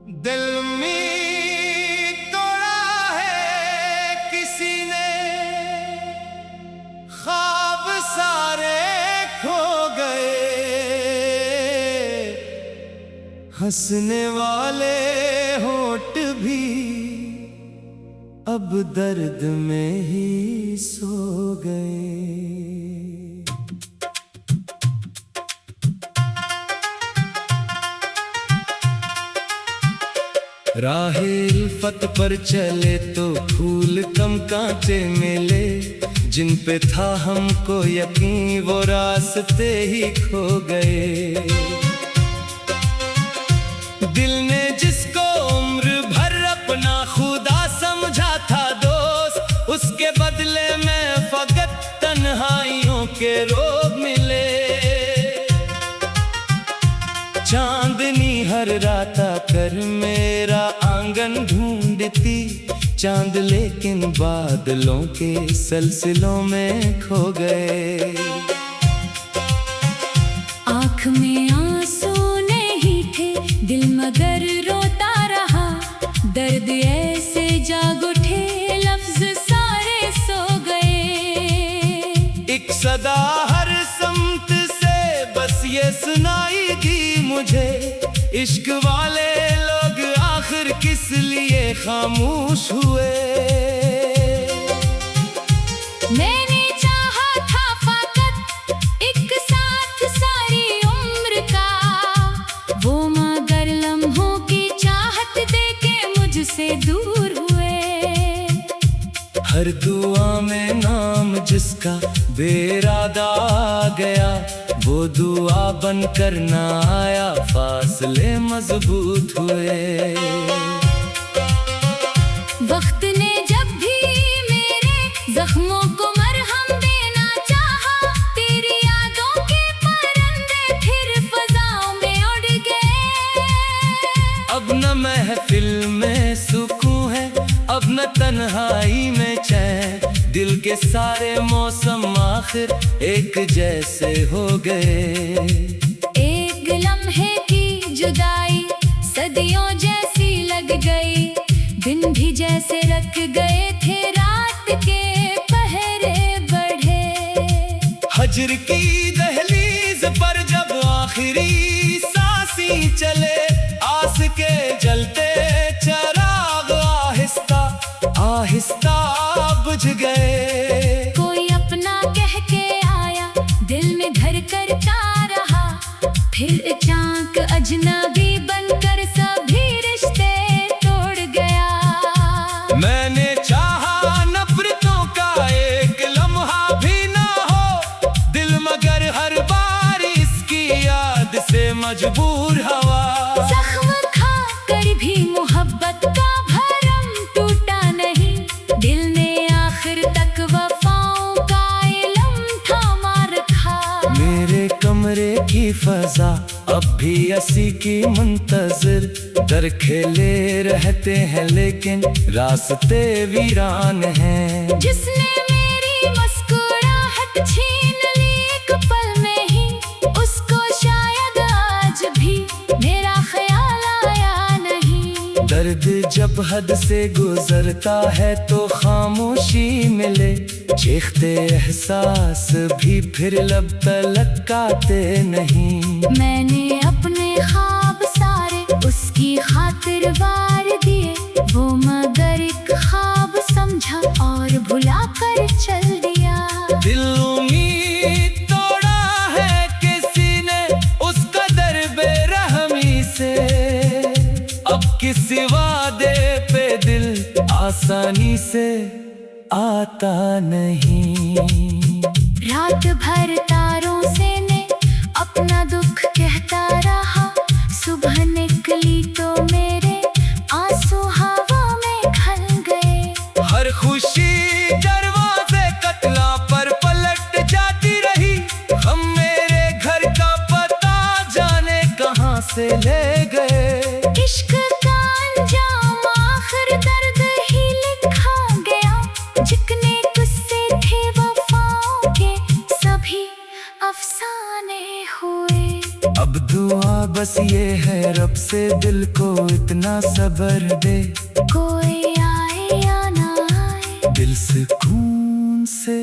दिल में तोड़ा है किसी ने, ख्वाब सारे खो गए, हंसने वाले होठ भी अब दर्द में ही सो गए। राहे उल्फत पर चले तो फूल कम कांटे मिले, जिन पे था हमको यकीन वो रास्ते ही खो गए। दिल ने जिसको उम्र भर अपना खुदा समझा था दोस्त, उसके बदले में फकत तन्हाइयों के रोग मिले। चांदनी हर रात आकर मेरा आंगन ढूंढती, चांद लेकिन बादलों के सिलसिलों में खो गए। आँख में आंसू नहीं थे, दिल मगर रोता रहा, दर्द ऐसे जाग उठे लफ्ज सारे सो गए। एक सदा हर समत से बस ये सुनाई दी मुझे, इश्क वाले लोग आखिर किस लिए खामोश हुए। मैंने चाहा था फकत एक साथ सारी उम्र का, वो मगर लम्हों की चाहत देके मुझसे दूर हुए। हर दुआ में नाम जिसका बेरादा आ गया, वो दुआ बनकर ना आया, फासले मजबूत हुए। वक्त ने जब भी मेरे जख्मों को मरहम देना चाहा, तेरी यादों के परिंदे फिर फजाओं में उड़ गए। अब न महफिल में सुकून है, अब न तन्हाई में चैन, दिल के सारे मौसम आखिर एक जैसे हो गए। एक लम्हे की जुदाई सदियों जैसी लग गई, दिन भी जैसे रख गए थे, रात के पहरे बढ़े। हजर की दहलीज पर जब आखिरी सांसी चले, आस के जलते चराग आहिस्ता आहिस्ता बुझ गए। कोई अपना कह के आया, दिल में घर करता रहा, फिर अचानक अजनबी बनकर सभी रिश्ते तोड़ गया। मैंने चाहा नफरतों का एक लम्हा भी ना हो, दिल मगर हर बार इसकी याद से मजबूर हवा। जख्म खा कर भी मोहब्बत का भरम टूटा नहीं, दिल ने आखिर तक वफाओं का इल्म थामा रखा। मेरे कमरे की फजा अब भी असी की मुंतजिर, दर खेले रहते हैं लेकिन रास्ते वीरान हैं। जिसने मेरी मुस्कुराहट छीन ली एक पल में ही, उसको शायद आज भी मेरा ख्याल आया नहीं। दर्द जब हद से गुजरता है तो खामोशी मिले, चीखते एहसास भी फिर लब तलकाते नहीं। मैंने अपने ख्वाब सारे उसकी खातिर वार दिए, वो मगर एक ख्वाब समझा और भुला कर चल दिया। दिल उम्मीद तोड़ा है किसी ने, उसका दर बेरहमी से, अब किसी वादे पे दिल आसानी से आता नहीं। रात भर तारों से ने अपना दुख कहता रहा, सुबह निकली तो मेरे आंसू हवा में खल गए। हर खुशी दरवाजे कतला पर पलट जाती रही, हम मेरे घर का पता जाने कहां से ले गए। इश्क का अंजाम आखिर दर्द ही लिखा गया, जितने गुस्से थे वफाओं के सभी बस ये है रब से दिल को इतना सब्र दे, कोई आए या ना आए दिल सुकून से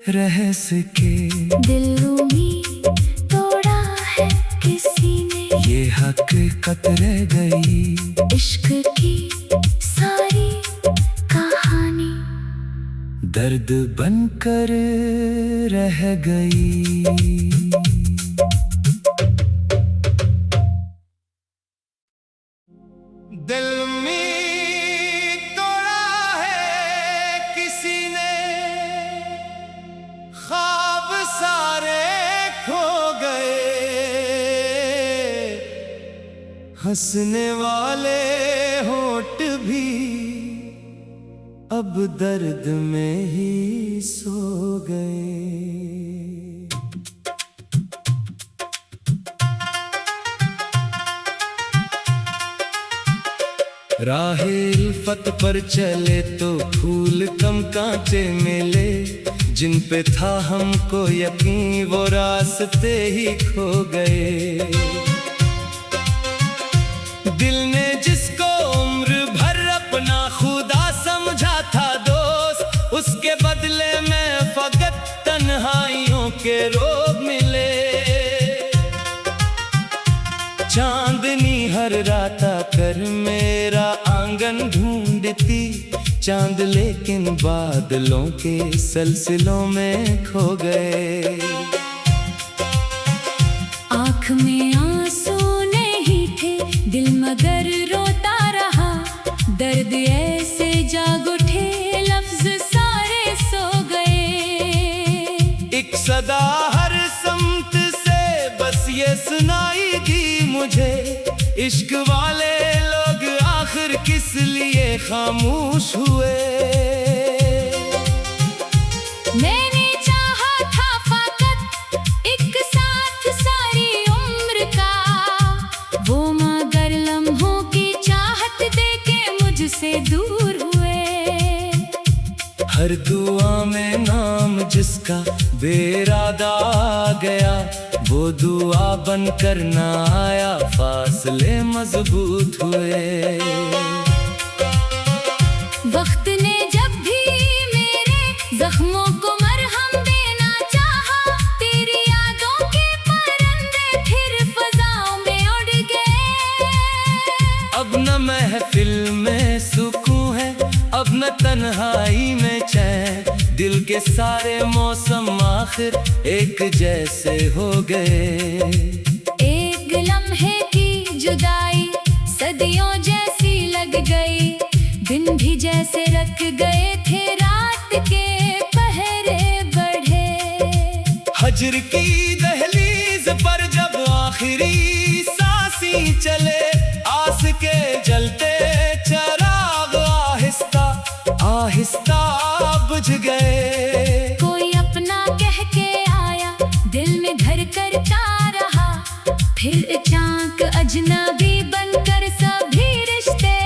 रह सके। दिल उम्मीद तोड़ा है किसी ने, ये हकीकत रह गई इश्क की सारी कहानी दर्द बनकर रह गई। दिल में तोड़ा है किसी ने, ख्वाब सारे खो गए, हंसने वाले होंठ भी अब दर्द में ही सो गए। राहे उल्फत पर चले तो फूल कम कांटे मिले, जिन पे था हमको यकीन वो रास्ते ही खो गए। दिल ने जिसको उम्र भर अपना खुदा समझा था दोस्त, उसके बदले में फकत तन्हाइयों के रोग मिले। चांदनी हर रात आकर मेरा आंगन ढूंढती, चांद लेकिन बादलों के सिलसिलों में खो गए। आँख में आंसू नहीं थे, दिल मगर रोता रहा, दर्द ऐसे जाग उठे लफ्ज सारे सो गए। एक सदा हर समत से बस ये सुनाई दी मुझे, इश्क वाले लोग आखिर किस लिए खामोश हुए। मैंने चाहा था फकत एक साथ सारी उम्र का, वो मगर लम्हों की चाहत देके मुझसे दूर हुए। हर दुआ में नाम जिसका बेइरादा आ गया, वो दुआ बनकर ना आया, फासले मजबूत हुए। वक्त ने जब भी मेरे जख्मों को मरहम देना चाहा, तेरी यादों के परिंदे फिर फजाओं में उड़ गए। अब न महफिल में सुकून है, अब न तन्हाई में चैन, दिल के सारे मौसम आखिर एक जैसे हो गए। एक लम्हे की जुदाई सदियों जैसी लग गई, दिन भी जैसे रख गए थे रात के पहरे बढ़े। हजर की दहलीज पर जब आखिरी सांसी चले, आस के जलते चराग आहिस्ता आहिस्ता बुझ गए। कोई अपना कह के आया, दिल में घर करता रहा, फिर अचानक अजनबी बनकर सभी रिश्ते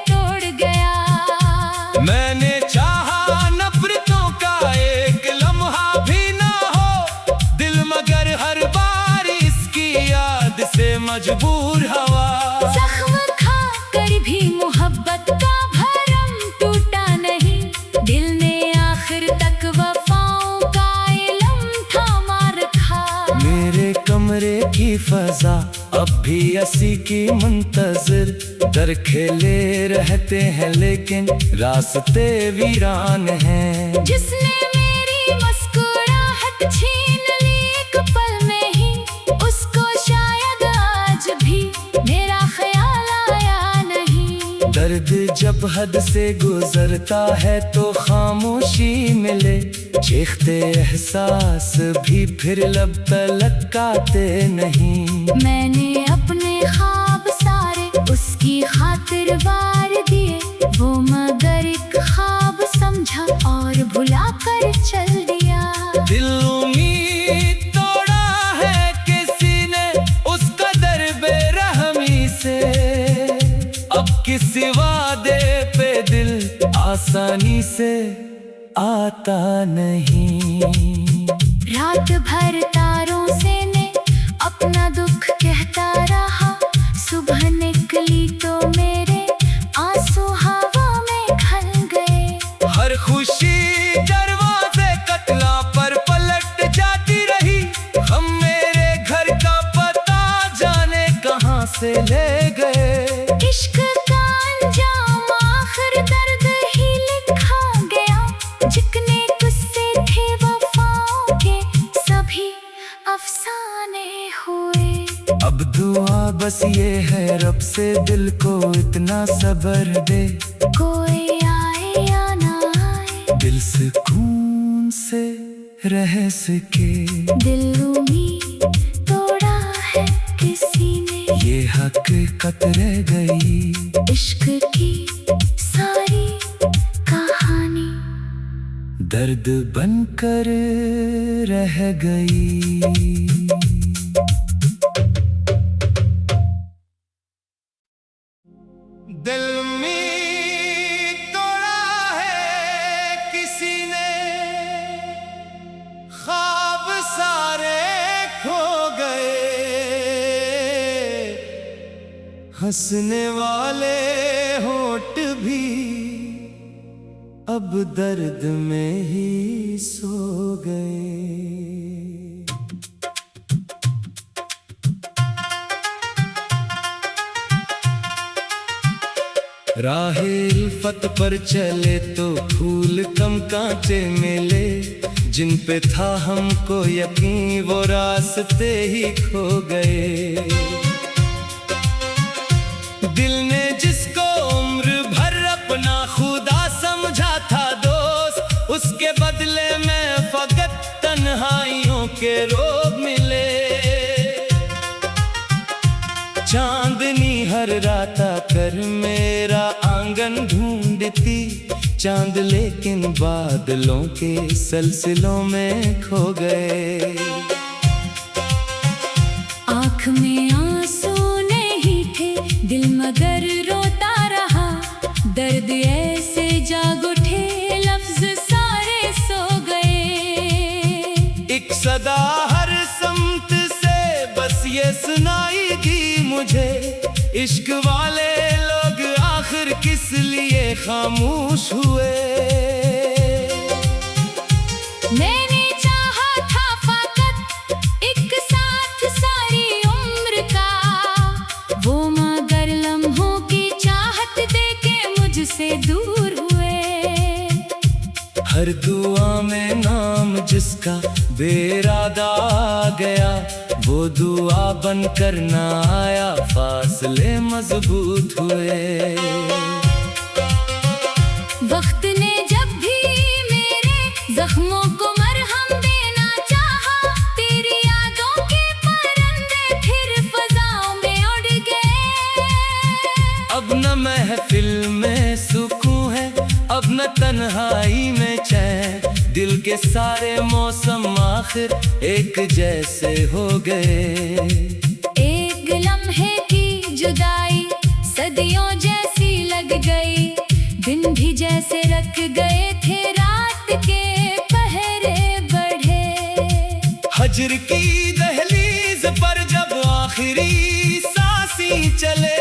तोड़ गया। मैंने चाहा नफरतों का एक लम्हा भी ना हो, दिल मगर हर बार इसकी याद से मजबूर हवा। जख्म खा कर भी मोहब्बत का भरम टूटा नहीं, दिल ने आखिर तक वफाओं का इल्म थामा रखा। मेरे कमरे की फजा अब भी असी की मुंतजिर, दर खेले रहते हैं लेकिन रास्ते वीरान हैं। जिसने मेरी मुस्कुराहट छीन ली एक पल में ही, उसको शायद आज भी मेरा ख्याल आया नहीं। दर्द जब हद से गुजरता है तो खामोशी मिले, चीखते एहसास भी फिर लब तलकाते नहीं। मैंने अपने ख्वाब सारे उसकी खातिर वार दिए, वो मगर एक ख्वाब समझा और भुला कर चल दिया। दिल उम्मीद तोड़ा है किसी ने, उसका दर बेरहमी से, अब किसी वादे पे दिल आसानी से आता नहीं। रात भर तारों से ने अपना दुख कहता रहा, गए। इश्क का अंजाम आखिर दर्द ही लिखा गया, जितने गुस्से थे वफाओं के सभी अफसाने हुए। अब दुआ बस ये है रब से दिल को इतना सब्र दे, कोई आए या ना आए दिल सुकून से रह सके। दिल उम्मीद तोड़ा है किसी ने, ये हकीकत रह गई इश्क की सारी कहानी दर्द बनकर रह गई। दिल में तोड़ा है किसी ने, ख्वाब सारे खो गए, हंसने वाले होठ भी अब दर्द में ही सो गए। राहे उल्फत पर चले तो फूल कम कांटे मिले, जिन पे था हमको यकीन वो रास्ते ही खो गए। दिल ने जिसको उम्र भर अपना खुदा समझा था दोस्त, उसके बदले में फकत तन्हाइयों के रोग मिले। चांदनी हर रात आकर मेरा आंगन ढूंढती, चांद लेकिन बादलों के सिलसिलों में खो गए। आँख में आंसू नहीं थे, दिल मगर रोता रहा, दर्द ऐसे जाग उठे लफ्ज सारे सो गए। एक सदा हर समत से बस ये सुनाई दी मुझे, इश्क वाले लोग आखिर किस लिए खामोश हुए। मैंने चाहा था फकत एक साथ सारी उम्र का, वो मगर लम्हों की चाहत देके मुझसे दूर हुए। हर दुआ में नाम जिसका बेरादा आ गया, वो दुआ बनकर ना आया, फासले मजबूत हुए। वक्त ने जब भी मेरे जख्मों को मरहम देना चाहा, तेरी यादों के परिंदे फिर फजाओं में उड़ गए। अब न महफिल में सुकून है, अब न तन्हाई में चैन, दिल के सारे मौसम आखिर एक जैसे हो गए। एक लम्हे की जुदाई सदियों जैसी लग गई, दिन भी जैसे रख गए थे, रात के पहरे बढ़े। हजर की दहलीज पर जब आखिरी सांसी चले,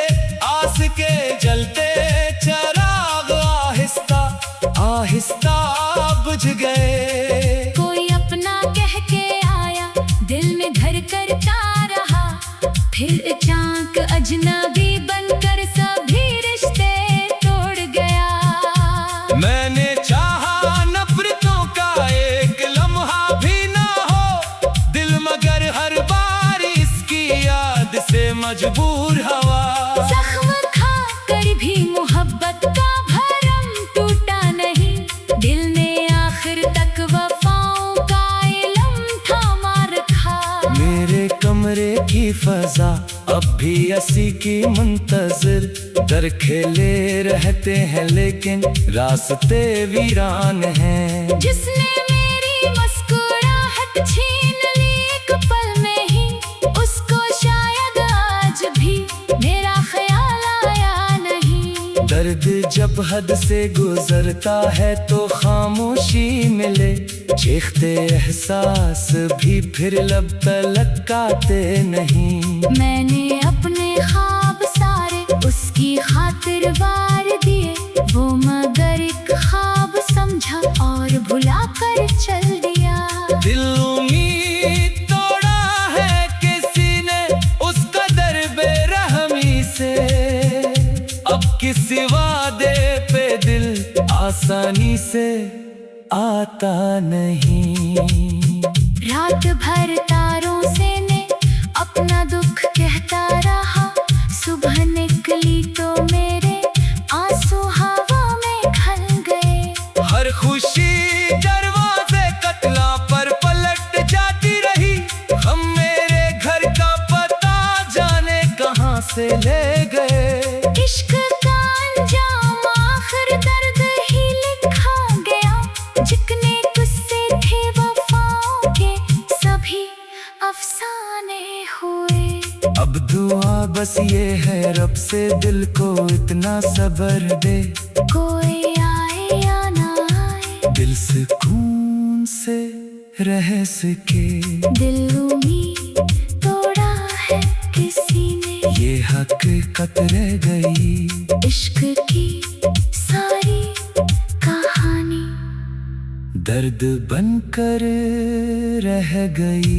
आस के जलते चराग आहिस्ता आहिस्ता बुझ गए। कोई अपना कह के आया, दिल में धर कर रहा, फिर अचानक अजनबी बनकर सभी रिश्ते तोड़ गया। मैंने चाहा नफरतों का एक लम्हा भी ना हो, दिल मगर हर बार इसकी याद से मजबूर हवा। जख्म खा कर भी मोहब्बत का भरम टूटा नहीं, दिल ने आखिर तक वफाओं का इल्म थामा रखा। मेरे कमरे की फजा अब भी असी की मुंतजिर, दर खेले रहते हैं लेकिन रास्ते वीरान हैं। जिसने मेरी मुस्कुराहट छीन ली एक पल में ही, उसको शायद आज भी मेरा ख्याल आया नहीं। दर्द जब हद से गुजरता है तो खामोशी मिले, चीखते एहसास भी फिर लब तलक आते नहीं। मैंने अपने ख्वाब सारे उसकी खातिर वार दिए, वो मगर एक ख्वाब समझा और भुला कर चल दिया। दिल उम्मीद तोड़ा है किसी ने, उस कदर बेरहमी से किसी वादे पे दिल आसानी से आता नहीं। रात भर तारों से ने अपना दुख कहता रहा, सुबह निकली तो मेरे आंसू हवा में खल गए। हर खुशी दरवाजे कतला पर पलट जाती रही, हम मेरे घर का पता जाने कहां से ले गए। इश्क का अंजाम आखिर दर्द ही लिखा गया, जितने किस्से थे वफाओं के सभी अफसाने हुए। अब दुआ बस ये है रब से दिल को इतना सब्र दे, कोई आए या ना आए दिल सुकून से रह सके। दिल उम्मीद तोड़ा है किसी ने, ये हकीकत रह गई इश्क की सारी कहानी दर्द बनकर रह गई।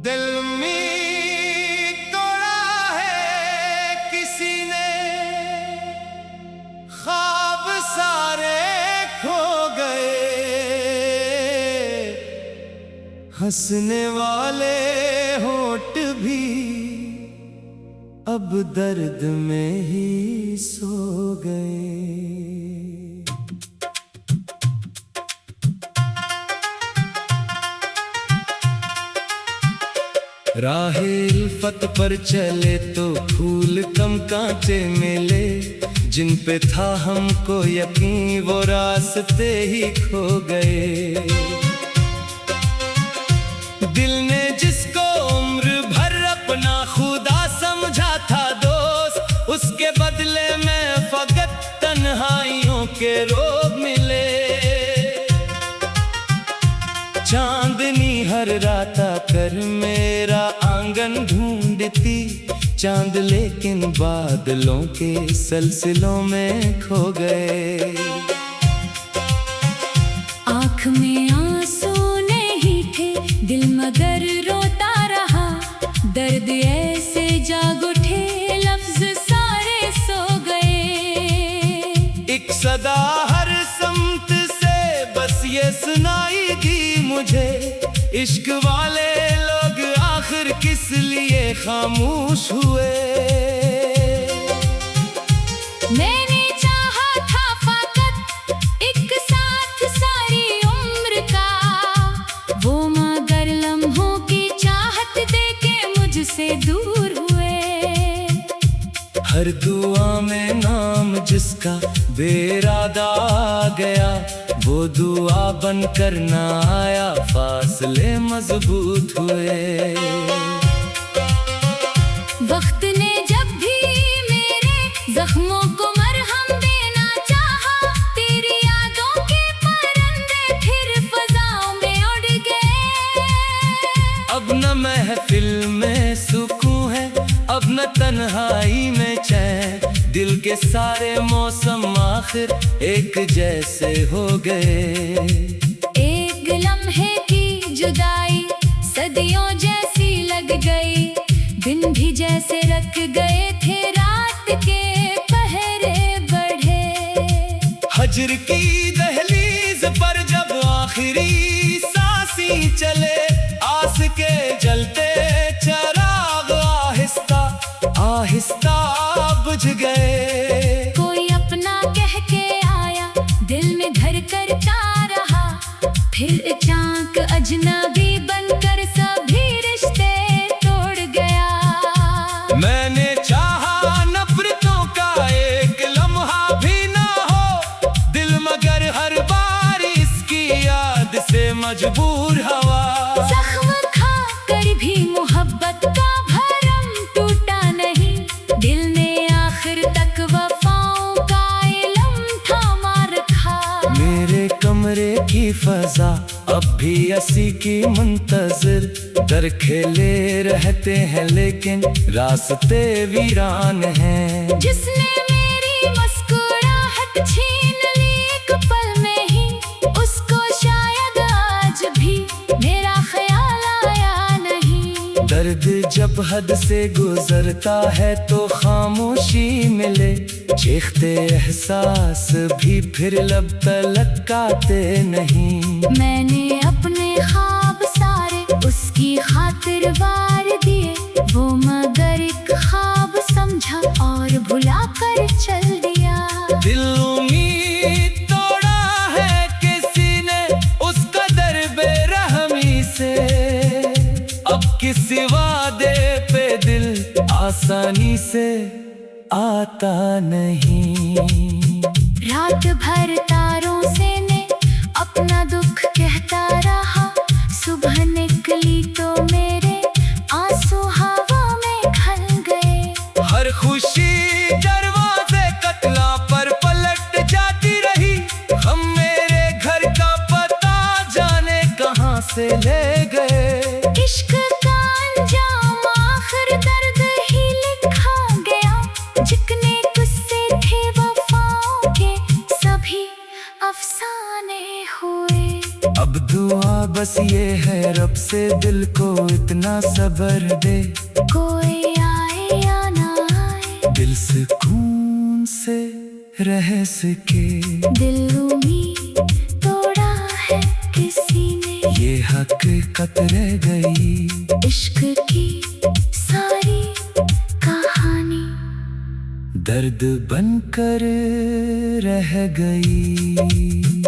दिल में तोड़ा है किसी ने, ख्वाब सारे खो गए, हंसने वाले होठ भी अब दर्द में ही सो गए। राहे उल्फत पर चले तो फूल कम कांटे मिले, जिन पे था हमको यकीन वो रास्ते ही खो गए। दिल ने जिसको उम्र भर अपना खुदा समझा था दोस्त, उसके बदले में फकत तन्हाइयों के रोग मिले। चांदनी हर रात आकर मेरा आंगन ढूंढती, चांद लेकिन बादलों के सिलसिलों में खो गए। आँख में आंसू नहीं थे, दिल मगर रोता रहा, दर्द ऐसे जाग उठे लफ्ज सारे सो गए। एक सदा हर समत से बस ये सुनाई दी मुझे, इश्क वाले लोग आखिर किस लिए खामोश हुए। मैंने चाहा था फकत एक साथ सारी उम्र का, वो मगर लम्हों की चाहत देके मुझसे दूर हुए। हर दुआ में नाम जिसका बेरादा आ गया, वो दुआ बनकर ना आया, फासले मजबूत हुए। वक्त ने जब भी मेरे जख्मों को मरहम देना चाहा, तेरी यादों के परिंदे फिर फजाओं में उड़ गए। अब न महफिल में सुकून है, अब न तन्हाई में चैन, दिल के सारे मौसम आखिर एक जैसे हो गए। एक लम्हे की जुदाई सदियों जैसी लग गई, दिन भी जैसे रख गए थे, रात के पहरे बढ़े। हजर की दहलीज पर जब आखिरी सांसी चले, आस के जलते चराग आहिस्ता आहिस्ता बुझ गए। कोई अपना कह के आया, दिल में घर करता रहा, फिर अचानक अजनबी बनकर सभी रिश्ते तोड़ गया। मैंने चाहा नफरतों का एक लम्हा भी ना हो, दिल मगर हर बार इसकी याद से मजबूर हवा। जख्म खा कर भी मोहब्बत का भरम टूटा नहीं, दिल ने आखिर तक वफाओं का इल्म थामा रखा। मेरे कमरे की फजा अब भी असी की मुंतजिर, दर खेले रहते हैं लेकिन रास्ते वीरान हैं। जिसने मेरी मुस्कुराहट छीन ली एक पल में ही, उसको शायद आज भी मेरा ख्याल आया नहीं। दर्द जब हद से गुजरता है तो खामोशी मिले, चीखते एहसास भी फिर लब तलकाते नहीं। मैंने अपने ख्वाब सारे उसकी खातिर वार दिए, वो मगर एक ख्वाब समझा और भुला कर चल दिया। दिल उम्मीद तोड़ा है किसी ने उसका दर बेरहमी से, अब किसी वादे पे दिल आसानी से आता नहीं। रात भर तारों से ने अपना दुख कहता रहा, सुबह निकली तो मेरे आंसू हवा में खल गए। हर खुशी दरवाजे कतला पर पलट जाती रही, हम मेरे घर का पता जाने कहां से ले गए। इश्क का अंजाम आखिर दर्द ही लिखा गया, जितने गुस्से थे वफाओं के सभी अफसाने हुए। अब दुआ बस ये है रब से दिल को इतना सब्र दे, कोई आए या ना आए दिल सुकून से रह सके। दिल उम्मीद तोड़ा है किसी ने, ये हकीकत रह गई इश्क की सारी कहानी दर्द बनकर रह गई।